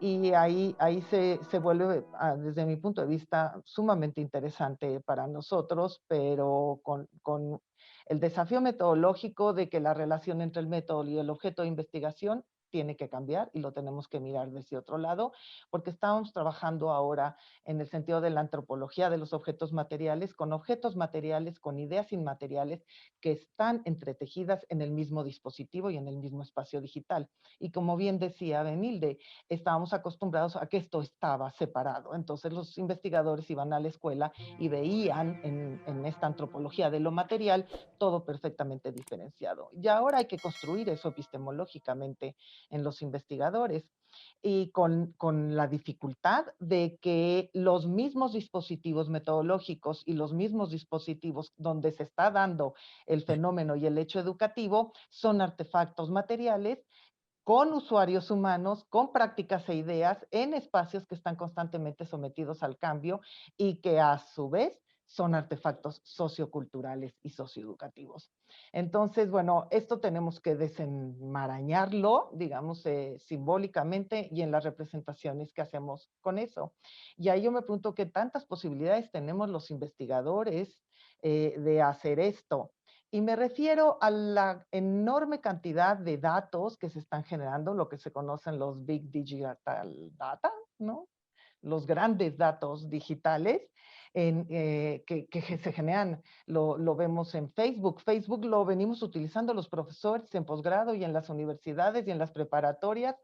S3: Y ahí se vuelve, desde mi punto de vista, sumamente interesante para nosotros, pero con el desafío metodológico de que la relación entre el método y el objeto de investigación tiene que cambiar, y lo tenemos que mirar desde otro lado, porque estamos trabajando ahora en el sentido de la antropología de los objetos materiales, con ideas inmateriales que están entretejidas en el mismo dispositivo y en el mismo espacio digital. Y como bien decía Benilde, estábamos acostumbrados a que esto estaba separado. Entonces los investigadores iban a la escuela y veían en esta antropología de lo material todo perfectamente diferenciado. Y ahora hay que construir eso epistemológicamente en los investigadores, y con la dificultad de que los mismos dispositivos metodológicos y los mismos dispositivos donde se está dando el fenómeno y el hecho educativo son artefactos materiales con usuarios humanos, con prácticas e ideas en espacios que están constantemente sometidos al cambio, y que a su vez son artefactos socioculturales y socioeducativos. Entonces, bueno, esto tenemos que desenmarañarlo, digamos, simbólicamente, y en las representaciones que hacemos con eso. Y ahí yo me pregunto qué tantas posibilidades tenemos los investigadores de hacer esto. Y me refiero a la enorme cantidad de datos que se están generando, lo que se conocen los Big Digital Data, ¿no? Los grandes datos digitales que se generan. Lo vemos en Facebook. Facebook lo venimos utilizando los profesores en posgrado y en las universidades y en las preparatorias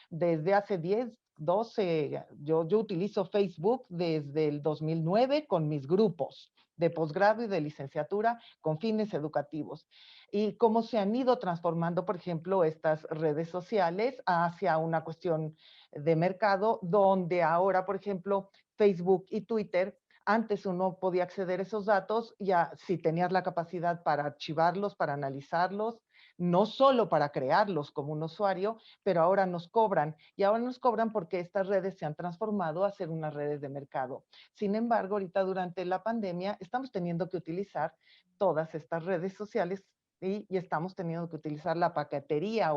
S3: desde hace 10, 12. Yo utilizo Facebook desde el 2009 con mis grupos de posgrado y de licenciatura con fines educativos. Y cómo se han ido transformando, por ejemplo, estas redes sociales hacia una cuestión de mercado, donde ahora, por ejemplo, Facebook y Twitter Antes uno podía acceder a esos datos ya si tenías la capacidad para archivarlos, para analizarlos, no solo para crearlos como un usuario, pero ahora nos cobran. Y ahora nos cobran porque estas redes se han transformado a ser unas redes de mercado. Sin embargo, ahorita durante la pandemia estamos teniendo que utilizar todas estas redes sociales y estamos teniendo que utilizar la paquetería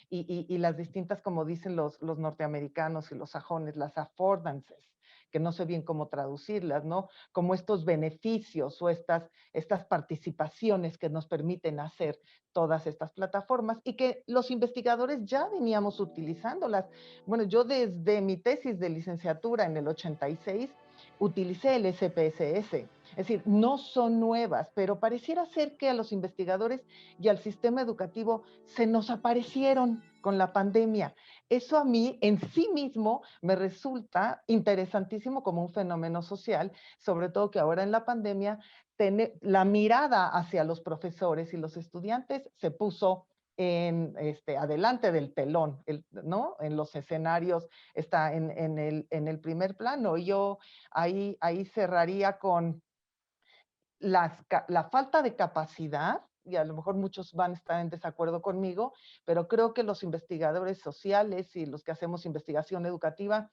S3: y las distintas, como dicen los norteamericanos y los sajones, las affordances, que no sé bien cómo traducirlas, ¿no? Como estos beneficios o estas participaciones que nos permiten hacer todas estas plataformas y que los investigadores ya veníamos utilizándolas. Bueno, yo desde mi tesis de licenciatura en el 86 utilicé el SPSS. Es decir, no son nuevas, pero pareciera ser que a los investigadores y al sistema educativo se nos aparecieron con la pandemia. Eso a mí en sí mismo me resulta interesantísimo como un fenómeno social, sobre todo que ahora en la pandemia la mirada hacia los profesores y los estudiantes se puso adelante del telón, ¿no? En los escenarios, está en el primer plano. Yo ahí cerraría con la falta de capacidad, y a lo mejor muchos van a estar en desacuerdo conmigo, pero creo que los investigadores sociales y los que hacemos investigación educativa,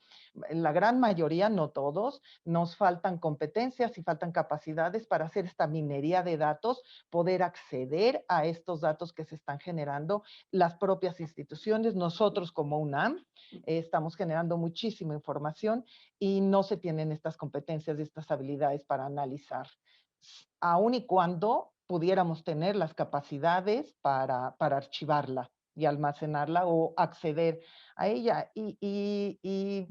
S3: la gran mayoría, no todos, nos faltan competencias y faltan capacidades para hacer esta minería de datos, poder acceder a estos datos que se están generando, las propias instituciones, nosotros como UNAM, estamos generando muchísima información y no se tienen estas competencias y estas habilidades para analizar, aun y cuando pudiéramos tener las capacidades para archivarla y almacenarla o acceder a ella. Y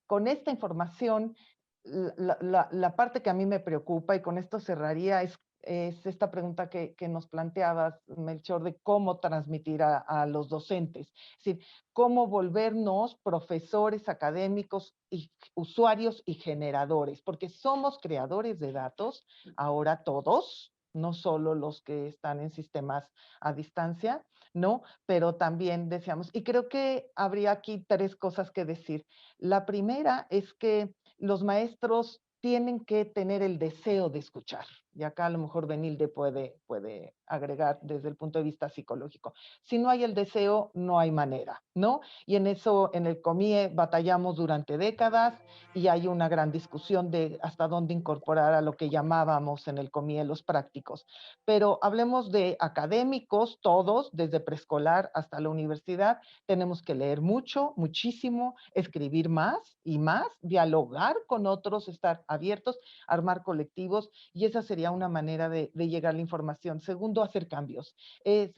S3: con esta información, la parte que a mí me preocupa, y con esto cerraría, es esta pregunta que nos planteabas, Melchor, de cómo transmitir a los docentes. Es decir, cómo volvernos profesores académicos y usuarios y generadores, porque somos creadores de datos, ahora todos, no solo los que están en sistemas a distancia, ¿no? Pero también decíamos, y creo que habría aquí 3 cosas que decir. La primera es que los maestros tienen que tener el deseo de escuchar. Y acá a lo mejor Benilde puede agregar desde el punto de vista psicológico. Si no hay el deseo, no hay manera, ¿no? Y en eso, en el COMIE, batallamos durante décadas y hay una gran discusión de hasta dónde incorporar a lo que llamábamos en el COMIE los prácticos. Pero hablemos de académicos, todos, desde preescolar hasta la universidad, tenemos que leer mucho, muchísimo, escribir más y más, dialogar con otros, estar abiertos, armar colectivos, y esa sería una manera de llegar a la información. Segundo, hacer cambios. Es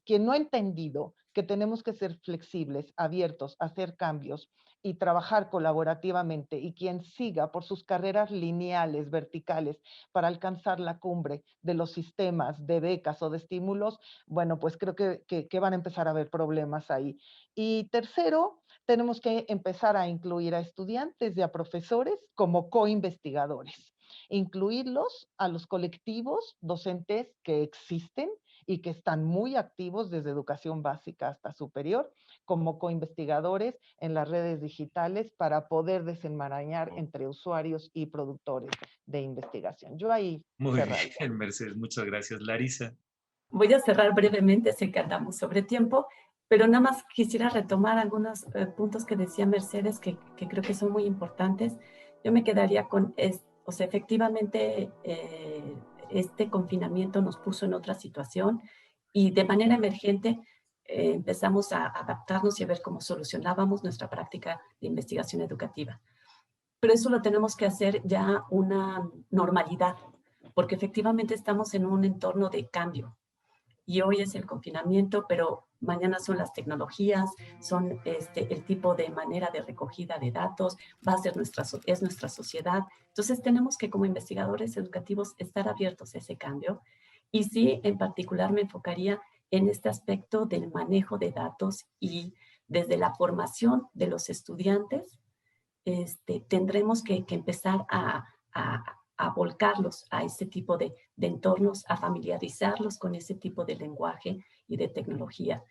S3: quien no ha entendido que tenemos que ser flexibles, abiertos, hacer cambios y trabajar colaborativamente, y quien siga por sus carreras lineales, verticales, para alcanzar la cumbre de los sistemas de becas o de estímulos, bueno, pues creo que van a empezar a haber problemas ahí. Y tercero, tenemos que empezar a incluir a estudiantes y a profesores como co-investigadores, incluirlos a los colectivos docentes que existen y que están muy activos desde educación básica hasta superior, como co-investigadores en las redes digitales para poder desenmarañar entre usuarios y productores de investigación. Yo ahí
S2: Muy
S3: cerraría.
S2: bien, Mercedes, muchas gracias. Larisa.
S4: Voy a cerrar brevemente, sé que andamos sobre tiempo, pero nada más quisiera retomar algunos puntos que decía Mercedes que creo que son muy importantes. Yo me quedaría con, o sea, efectivamente este confinamiento nos puso en otra situación y de manera emergente empezamos a adaptarnos y a ver cómo solucionábamos nuestra práctica de investigación educativa. Pero eso lo tenemos que hacer ya una normalidad, porque efectivamente estamos en un entorno de cambio. Y hoy es el confinamiento, pero mañana son las tecnologías, son el tipo de manera de recogida de datos, va a ser es nuestra sociedad. Entonces tenemos que como investigadores educativos estar abiertos a ese cambio. Y sí, en particular me enfocaría en este aspecto del manejo de datos y desde la formación de los estudiantes, tendremos que empezar a volcarlos a ese tipo de entornos, a familiarizarlos con ese tipo de lenguaje y de tecnología.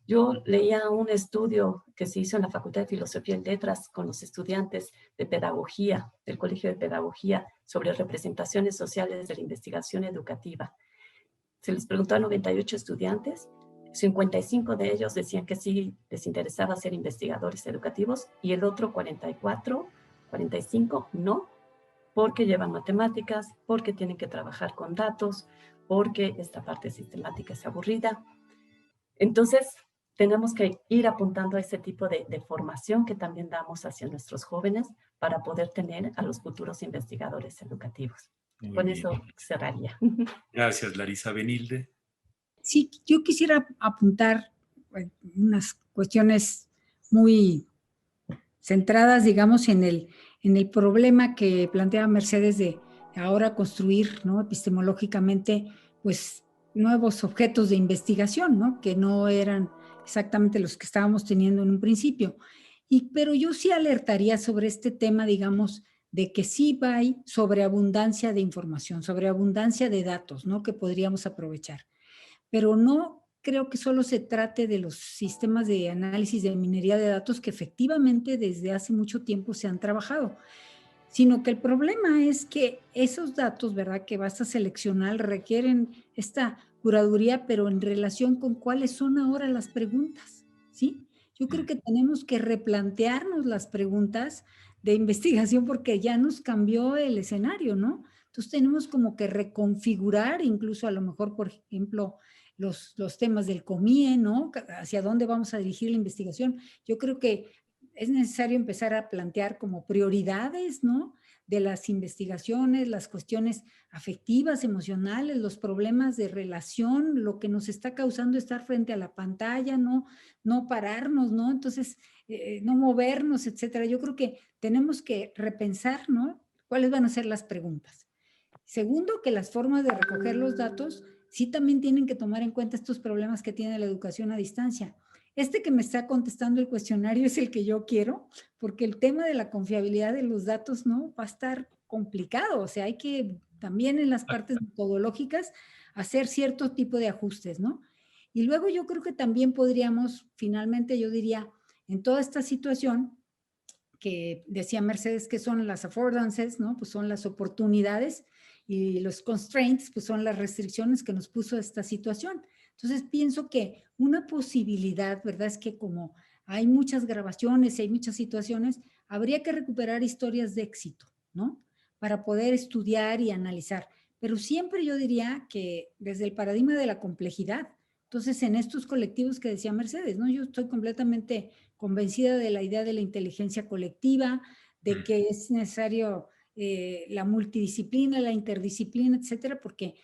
S4: Yo leía un estudio que se hizo en la Facultad de Filosofía y Letras con los estudiantes de Pedagogía, del Colegio de Pedagogía, sobre representaciones sociales de la investigación educativa. Se les preguntó a 98 estudiantes, 55 de ellos decían que sí les interesaba ser investigadores educativos y el otro 45 no, porque llevan matemáticas, porque tienen que trabajar con datos, porque esta parte sistemática es aburrida. Entonces, tenemos que ir apuntando a ese tipo de formación que también damos hacia nuestros jóvenes para poder tener a los futuros investigadores educativos. Con eso cerraría.
S2: Gracias, Larisa. Benilde.
S5: Sí, yo quisiera apuntar unas cuestiones muy centradas, digamos, en el problema que planteaba Mercedes de ahora construir, ¿no?, epistemológicamente, pues, nuevos objetos de investigación, ¿no?, que no eran exactamente los que estábamos teniendo en un principio. Pero yo sí alertaría sobre este tema, digamos, de que sí hay sobreabundancia de información, sobreabundancia de datos, ¿no?, que podríamos aprovechar. Pero no creo que solo se trate de los sistemas de análisis de minería de datos que efectivamente desde hace mucho tiempo se han trabajado, sino que el problema es que esos datos, ¿verdad?, que basta seleccionar, requieren esta curaduría, pero en relación con cuáles son ahora las preguntas, ¿sí? Yo creo que tenemos que replantearnos las preguntas de investigación porque ya nos cambió el escenario, ¿no? Entonces tenemos como que reconfigurar, incluso a lo mejor, por ejemplo, los temas del COMIE, ¿no? Hacia dónde vamos a dirigir la investigación. Yo creo que es necesario empezar a plantear como prioridades, ¿no?, de las investigaciones, las cuestiones afectivas, emocionales, los problemas de relación, lo que nos está causando estar frente a la pantalla, no pararnos, ¿no? Entonces, no movernos, etcétera. Yo creo que tenemos que repensar, ¿no?, cuáles van a ser las preguntas. Segundo, que las formas de recoger los datos sí también tienen que tomar en cuenta estos problemas que tiene la educación a distancia. Este que me está contestando el cuestionario es el que yo quiero, porque el tema de la confiabilidad de los datos, ¿no?, va a estar complicado. O sea, hay que también en las partes metodológicas hacer cierto tipo de ajustes, ¿no? Y luego yo creo que también podríamos, finalmente yo diría, en toda esta situación, que decía Mercedes que son las affordances, ¿no?, pues son las oportunidades, y los constraints, pues son las restricciones que nos puso esta situación. Entonces pienso que una posibilidad, ¿verdad?, es que como hay muchas grabaciones y hay muchas situaciones, habría que recuperar historias de éxito, ¿no?, para poder estudiar y analizar. Pero siempre yo diría que desde el paradigma de la complejidad. Entonces, en estos colectivos que decía Mercedes, ¿no?, yo estoy completamente convencida de la idea de la inteligencia colectiva, de que es necesario la multidisciplina, la interdisciplina, etcétera, porque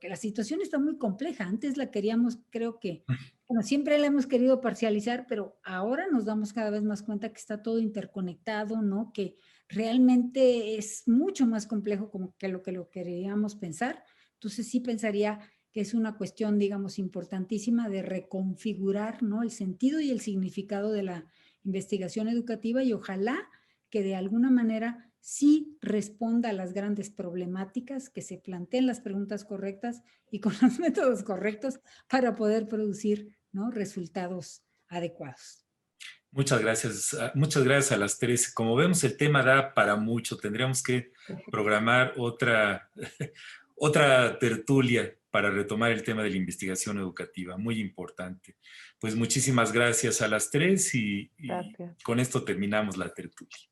S5: la situación está muy compleja. Antes la queríamos, creo que, bueno, siempre la hemos querido parcializar, pero ahora nos damos cada vez más cuenta que está todo interconectado, ¿no?, que realmente es mucho más complejo como que lo queríamos pensar. Entonces sí pensaría que es una cuestión, digamos, importantísima de reconfigurar, ¿no?, el sentido y el significado de la investigación educativa, y ojalá que de alguna manera sí responda a las grandes problemáticas, que se planteen las preguntas correctas y con los métodos correctos para poder producir, ¿no?, resultados adecuados.
S2: Muchas gracias a las tres. Como vemos, el tema da para mucho. Tendríamos que programar otra tertulia para retomar el tema de la investigación educativa, muy importante. Pues muchísimas gracias a las tres y con esto terminamos la tertulia.